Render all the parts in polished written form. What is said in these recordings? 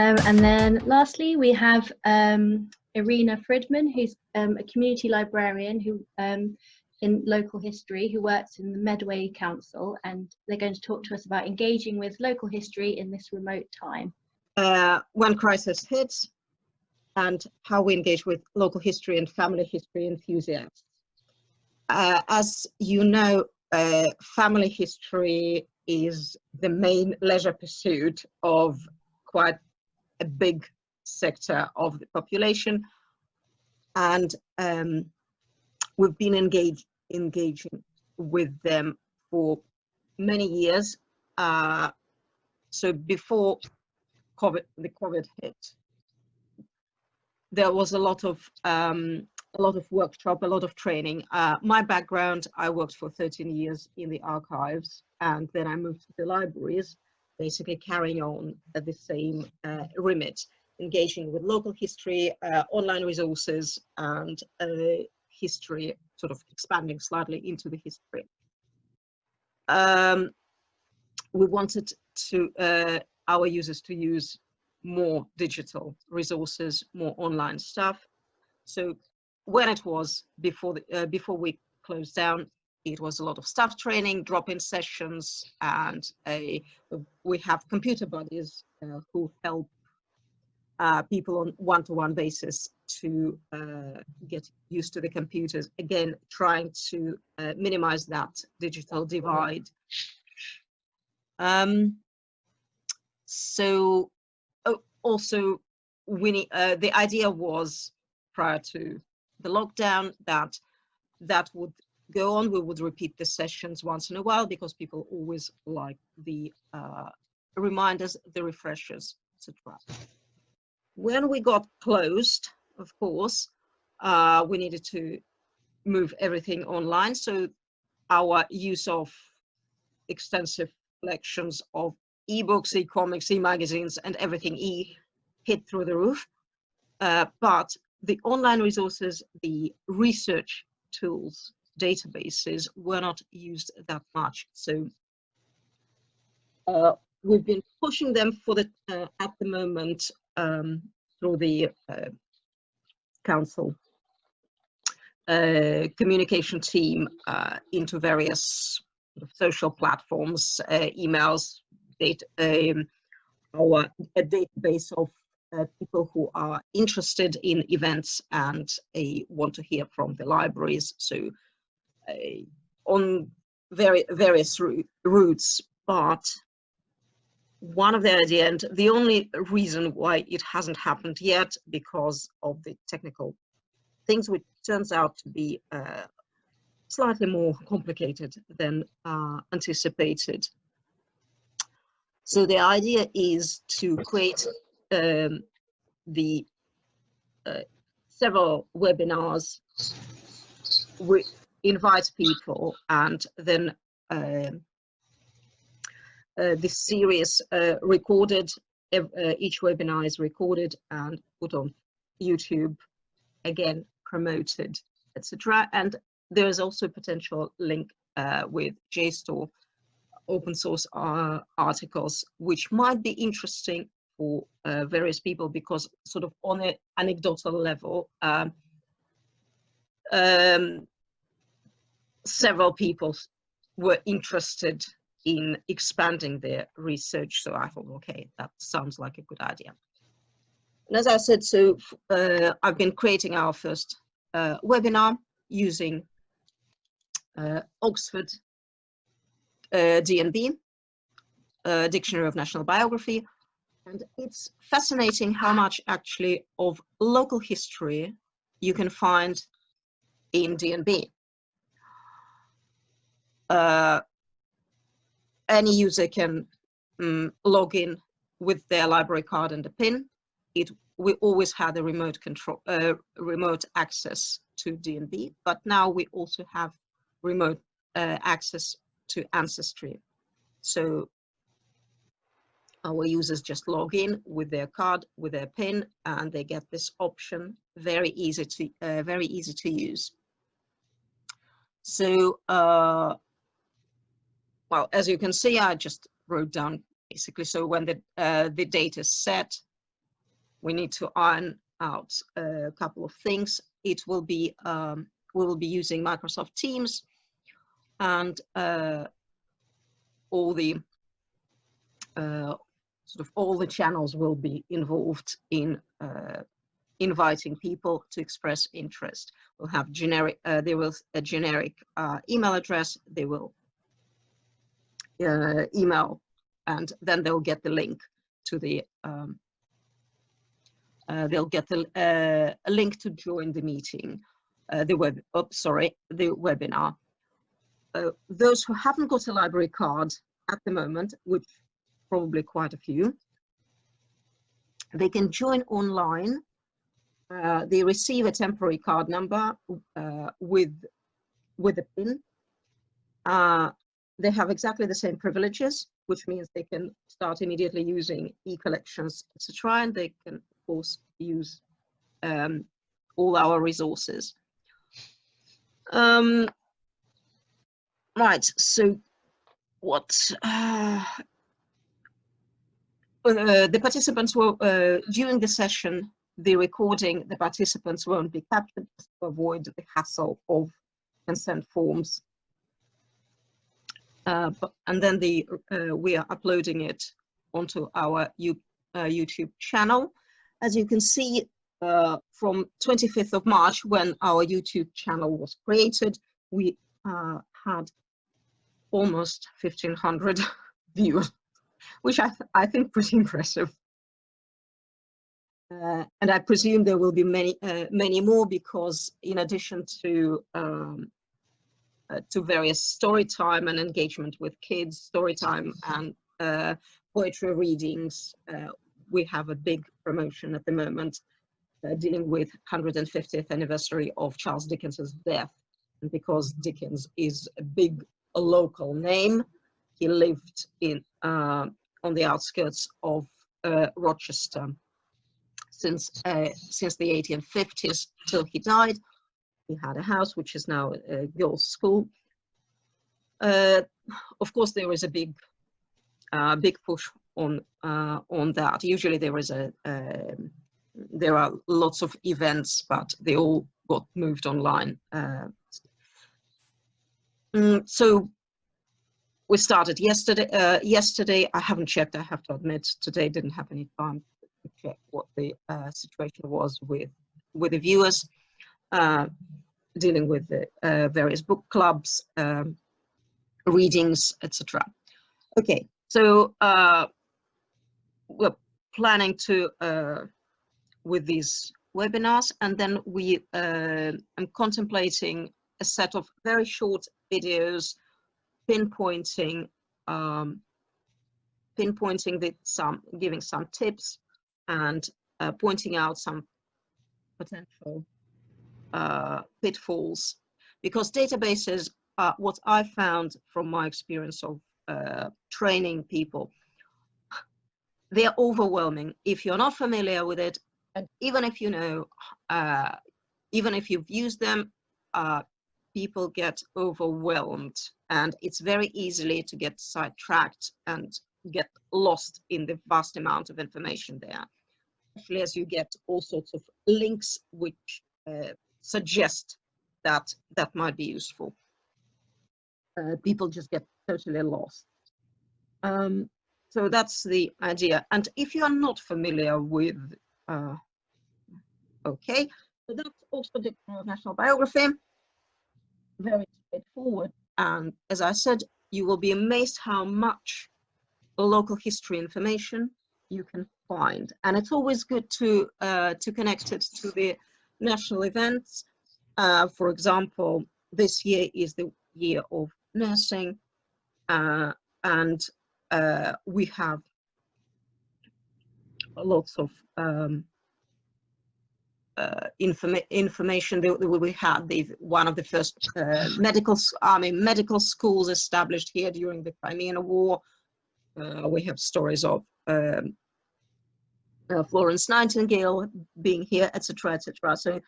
And then lastly, we have Irina Fridman, who's a community librarian who in local history, who works in the Medway Council, and they're going to talk to us about engaging with local history in this remote time. When crisis hits, and how we engage with local history and family history enthusiasts. As you know, family history is the main leisure pursuit of quite a big sector of the population, and we've been engaging with them for many years. So before the COVID hit, there was a lot of workshop, a lot of training. My background, I worked for 13 years in the archives, and then I moved to the libraries, basically carrying on at the same remit, engaging with local history, online resources, and history, sort of expanding slightly into the history. We wanted to our users to use more digital resources, more online stuff. So when it was before we closed down, it was a lot of staff training, drop-in sessions, and we have computer buddies who help people on one-to-one basis to get used to the computers. Again, trying to minimize that digital divide. So also, the idea was, prior to the lockdown, that would go on. We would repeat the sessions once in a while, because people always like the reminders, the refreshers, etc. When we got closed, of course, we needed to move everything online. So our use of extensive collections of e-books, e-comics, e-magazines, and everything hit through the roof. But the online resources, the research tools, databases were not used that much. So we've been pushing them for at the moment through the council communication team into various social platforms, emails, a database of people who are interested in events and want to hear from the libraries. So on various routes, but one of the ideas, and the only reason why it hasn't happened yet, because of the technical things, which turns out to be slightly more complicated than anticipated. So the idea is to create several webinars. We invite people, and then this series recorded. Each webinar is recorded and put on YouTube, again promoted, etc. And there is also a potential link with JSTOR open source articles, which might be interesting for various people, because sort of on an anecdotal level, several people were interested in expanding their research. So I thought, okay, that sounds like a good idea. And as I said, so I've been creating our first webinar using Oxford DNB, Dictionary of National Biography. And it's fascinating how much actually of local history you can find in DNB. Any user can log in with their library card and a PIN. We always had a remote control, remote access to DNB, but now we also have remote access to Ancestry. So our users just log in with their card, with their PIN, and they get this option. Very easy to use. So, well, as you can see, I just wrote down basically. So when the date is set, we need to iron out a couple of things. It will be we will be using Microsoft Teams, and all the sort of all the channels will be involved in inviting people to express interest. We'll have generic, there will a generic email address. They will email, and then they'll get the link to the they'll get a link to join the meeting, the webinar. Those who haven't got a library card at the moment, which probably quite a few, they can join online. They receive a temporary card number with a PIN. They have exactly the same privileges, which means they can start immediately using e-collections, etc. And they can, of course, use all our resources. Right, so what the participants will, during the session, the recording, the participants won't be captured to avoid the hassle of consent forms. And then we are uploading it onto our YouTube channel. As you can see, from 25th of March, when our YouTube channel was created, we had almost 1,500 viewers, which I think pretty impressive. And I presume there will be many more, because in addition to various story time and engagement with kids, story time and poetry readings, we have a big promotion at the moment dealing with 150th anniversary of Charles Dickens's death. And because Dickens is a big local name, he lived in on the outskirts of Rochester since the 1850s till he died. He had a house which is now a girls' school. Of course, there is a big push on that. Usually there are lots of events, but they all got moved online. So we started yesterday. Yesterday, I haven't checked, I have to admit, today didn't have any time to check what the situation was with the viewers, dealing with the various book clubs, readings, etc. Okay, so we're planning to with these webinars, and then we I'm contemplating a set of very short videos pinpointing giving some tips and pointing out some potential pitfalls, because databases are, what I found from my experience of training people, they are overwhelming if you're not familiar with it. And even if you know, even if you've used them, people get overwhelmed, and it's very easily to get sidetracked and get lost in the vast amount of information there, especially as you get all sorts of links which suggest that might be useful. People just get totally lost. So that's the idea. And if you are not familiar with, okay, so that's also the national biography. Very straightforward. And as I said, you will be amazed how much local history information you can find. And it's always good to connect it to the national events. For example, this year is the year of nursing, and we have lots of information. We had one of the first medical schools established here during the Crimean War. We have stories of Florence Nightingale being here, etc., etc. So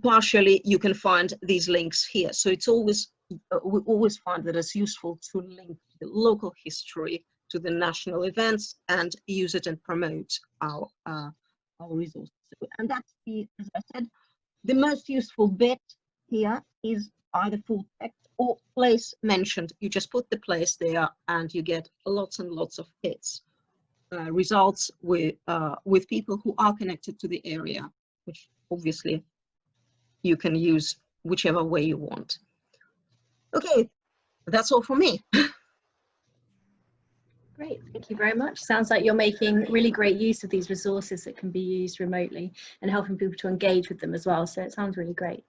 partially you can find these links here. So it's always we always find that it's useful to link the local history to the national events and use it and promote our resources. And that's as I said, the most useful bit here is either full text or place mentioned. You just put the place there and you get lots and lots of hits. Results with people who are connected to the area, which obviously you can use whichever way you want. Okay, that's all from me. Great, thank you very much. Sounds like you're making really great use of these resources that can be used remotely and helping people to engage with them as well. So it sounds really great.